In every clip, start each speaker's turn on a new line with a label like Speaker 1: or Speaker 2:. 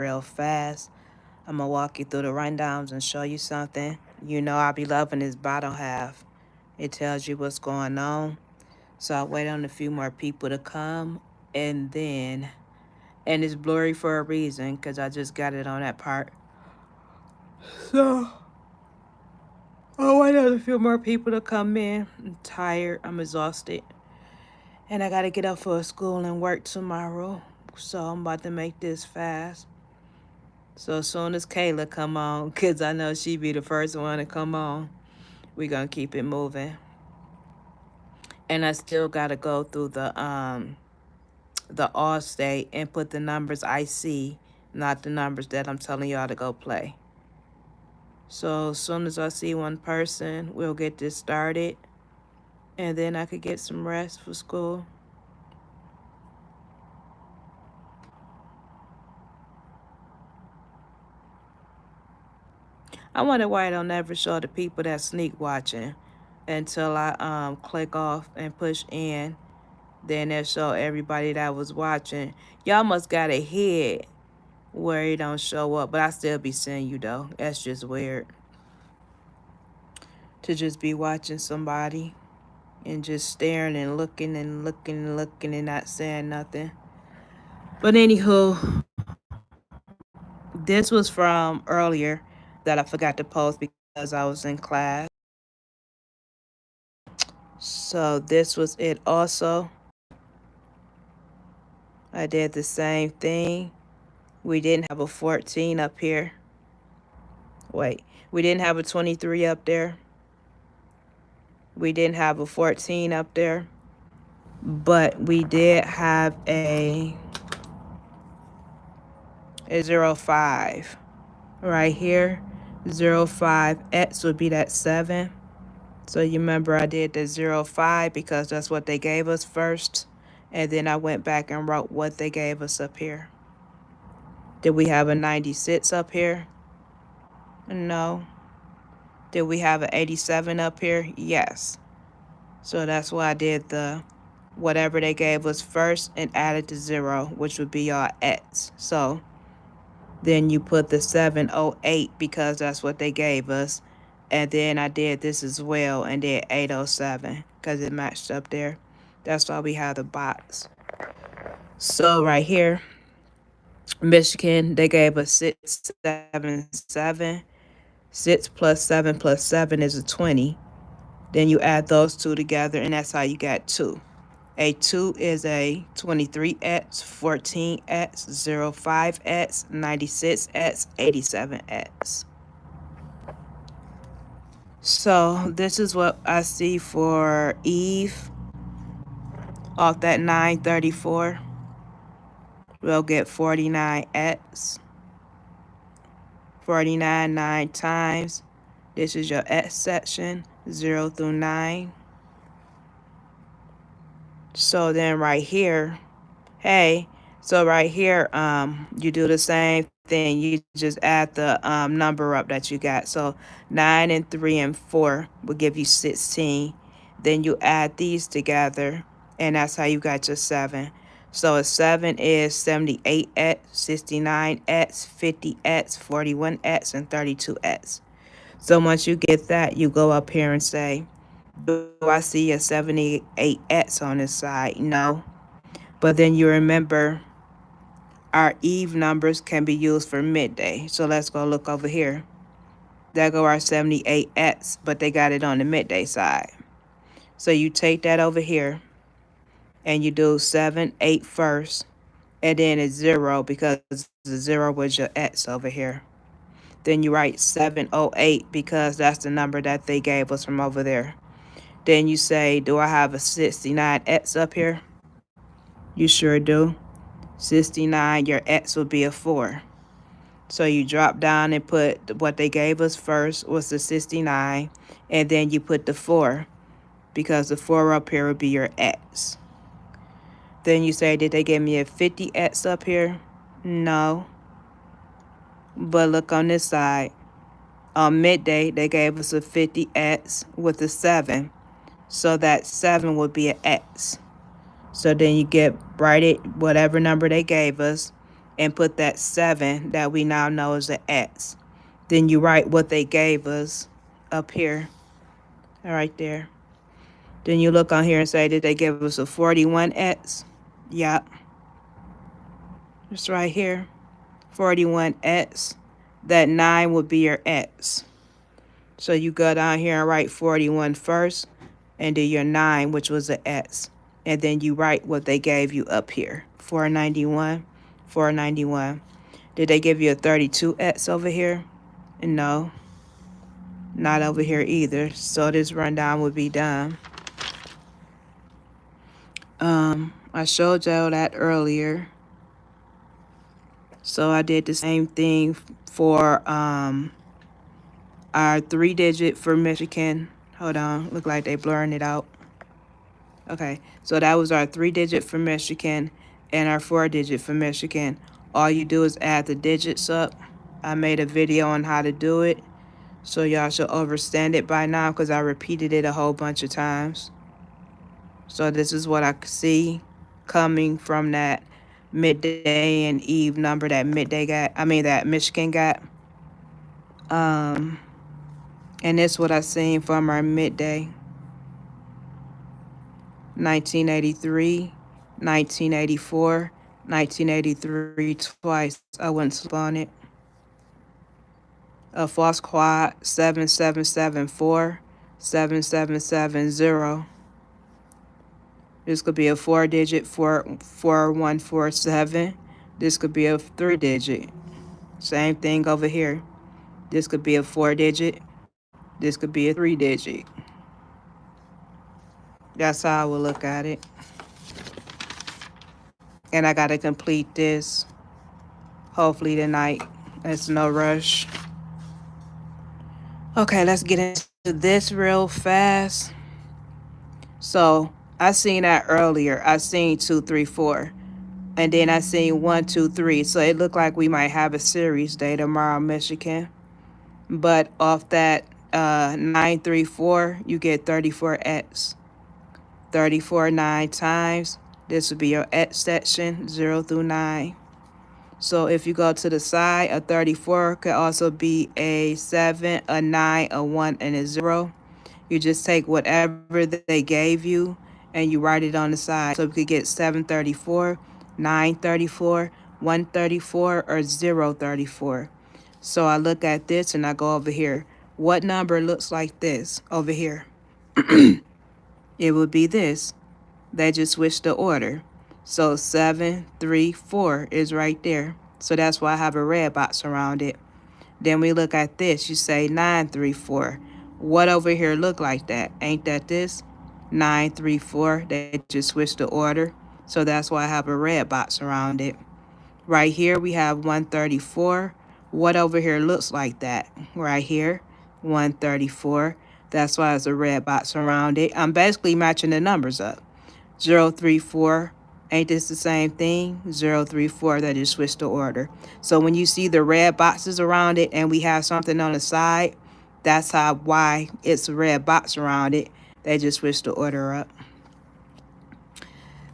Speaker 1: real fast. I'm gonna walk you through the rundowns and show you something. You know I'll be loving this bottom half. It tells you what's going on. So I wait on a few more people to come, and then and it's blurry for a reason because I just got it on that part. So I wait on a few more people to come in. I'm tired. I'm exhausted, and I gotta get up for school and work tomorrow. So I'm about to make this fast. So as soon as Kayla come on, cause I know she be the first one to come on, we gonna keep it moving. And I still gotta go through the all state and put the numbers I see, not the numbers that I'm telling y'all to go play. So as soon as I see one person, we'll get this started, and then I could get some rest for school. I wonder why I don't ever show the people that sneak watching until I click off and push in. Then they'll show everybody that was watching. Y'all must got a head where it don't show up, but I still be seeing you though. That's just weird to just be watching somebody and just staring and looking and looking and looking and not saying nothing. But anywho, this was from earlier that I forgot to post because I was in class. So this was it also. I did the same thing. We didn't have a 14 up here. Wait, we didn't have a 23 up there. We didn't have a 14 up there. But we did have a 05 right here. 05X would be that 7. So you remember I did the 05 because that's what they gave us first. And then I went back and wrote what they gave us up here. Did we have a 96 up here? No. Did we have an 87 up here? Yes. So that's why I did the whatever they gave us first and added the 0, which would be our X. So then you put the 708 because that's what they gave us. And then I did this as well and did 807 because it matched up there. That's why we have the box. So right here, Michigan, they gave us 677. 6 plus 7 is a 20. Then you add those two together, and that's how you got 2. A 2 is a 23X, 14X, 05X, 96X, 87X. So this is what I see for Eve off that 934. We'll get 49X. 49 9 times. This is your X section, 0 through 9. So then right here, hey, so right here, you do the same thing. You just add the number up that you got. So 9 and 3 and 4 will give you 16. Then you add these together, and that's how you got your 7. So a 7 is 78X, 69X, 50X, 41X, and 32X. So once you get that, you go up here and say, do I see a 78X on this side? No. But then you remember our Eve numbers can be used for midday. So let's go look over here. There go our 78X, but they got it on the midday side. So you take that over here and you do 7, 8 first, and then it's 0 because the 0 was your X over here. Then you write 708 because that's the number that they gave us from over there. Then you say, do I have a 69X up here? You sure do. 69, your X would be a 4. So you drop down and put what they gave us first was the 69, and then you put the 4 because the 4 up here would be your X. Then you say, did they give me a 50X up here? No. But look on this side. On midday, they gave us a 50X with a 7. So that 7 would be an X. So then you get write it whatever number they gave us, and put that 7 that we now know is an X. Then you write what they gave us up here, right there. Then you look on here and say, did they give us a 41X? Yep, it's right here, 41X. That 9 would be your X. So you go down here and write 41 first, and do your 9, which was an X. And then you write what they gave you up here, 491, 491. Did they give you a 32X over here? No, not over here either. So this rundown would be done. I showed y'all that earlier. So I did the same thing for our 3-digit for Michigan. Hold on, look like they blurring it out. Okay, so that was our 3-digit for Michigan and our 4-digit for Michigan. All you do is add the digits up. I made a video on how to do it, so y'all should understand it by now because I repeated it a whole bunch of times. So this is what I see coming from that midday and eve number that that Michigan got. And this is what I seen from our midday. 1983, 1984, 1983 twice. I wouldn't sleep on it. A false quad, 7774, 7770. This could be a 4-digit, 4147. This could be a 3-digit. Same thing over here. This could be a 4-digit. This could be a 3-digit. That's how I would look at it. And I got to complete this hopefully tonight. It's no rush. Okay, let's get into this real fast. So I seen that earlier. I seen 2, 3, 4. And then I seen 1, 2, 3. So it looked like we might have a series day tomorrow, Michigan. But off that 934, you get 34X. 34 9 times. This would be your X section, 0 through 9. So if you go to the side, a 34 could also be a 7, a 9, a 1, and a 0. You just take whatever they gave you and you write it on the side. So we could get 734, 934, 134, or 034. So I look at this and I go over here. What number looks like this over here? It would be this. They just switched the order. So 734 is right there. So that's why I have a red box around it. Then we look at this. You say 934. What over here look like that? Ain't that this? 934. They just switched the order. So that's why I have a red box around it. Right here we have 134. What over here looks like that? Right here, 134. That's why there's a red box around it. I'm basically matching the numbers up. 034. Ain't this the same thing? 034, that just switched the order. So when you see the red boxes around it and we have something on the side, that's why it's a red box around it. They just switched the order up.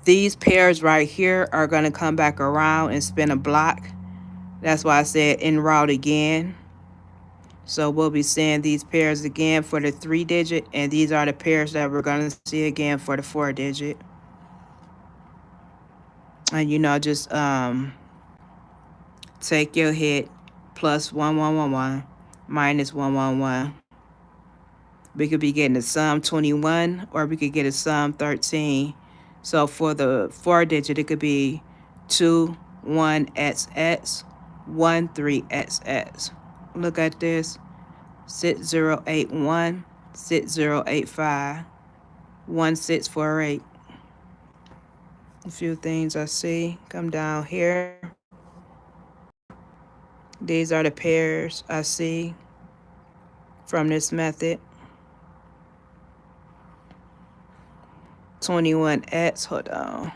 Speaker 1: These pairs right here are going to come back around and spin a block. That's why I said en route again. So we'll be seeing these pairs again for the 3-digit, and these are the pairs that we're going to see again for the 4-digit. And just take your hit, plus 1111 minus 111. We could be getting a sum 21, or we could get a sum 13. So for the 4-digit, it could be 2 1XX 1 3XX. Look at this. 6081 6085 1648. A few things I see. Come down here. These are the pairs I see from this method. 21X. Hold on.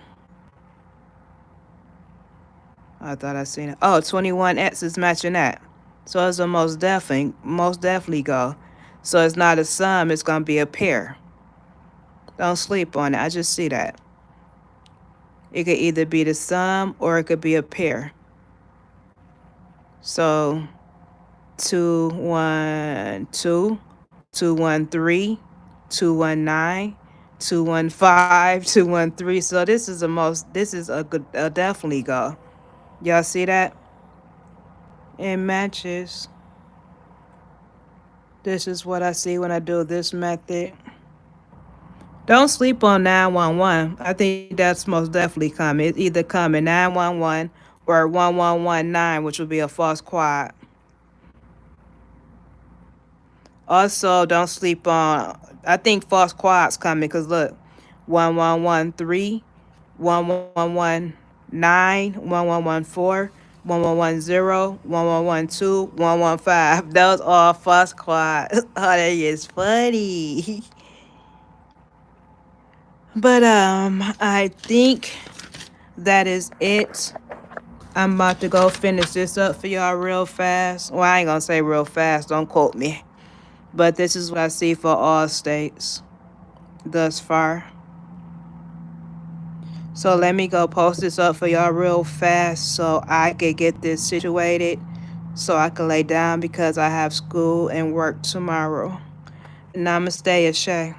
Speaker 1: I thought I seen it. Oh, 21X is matching that. So it's a most definitely go. So it's not a sum, it's going to be a pair. Don't sleep on it. I just see that. It could either be the sum or it could be a pair. So 212, 213, 219, 215, 213. So this is a good, definitely go. Y'all see that? It matches. This is what I see when I do this method. Don't sleep on 911. I think that's most definitely coming. It's either coming 911 or 1119, which would be a false quad. Also, don't sleep on, I think false quads coming because look, 1113, 1119, 1114, 1110, 1112, 115. Those are false quads. Oh, that is funny. But I think that is it. I'm about to go finish this up for y'all real fast. Well, I ain't gonna say real fast, don't quote me. But this is what I see for all states thus far. So let me go post this up for y'all real fast so I could get this situated so I can lay down because I have school and work tomorrow. Namaste, Ashay.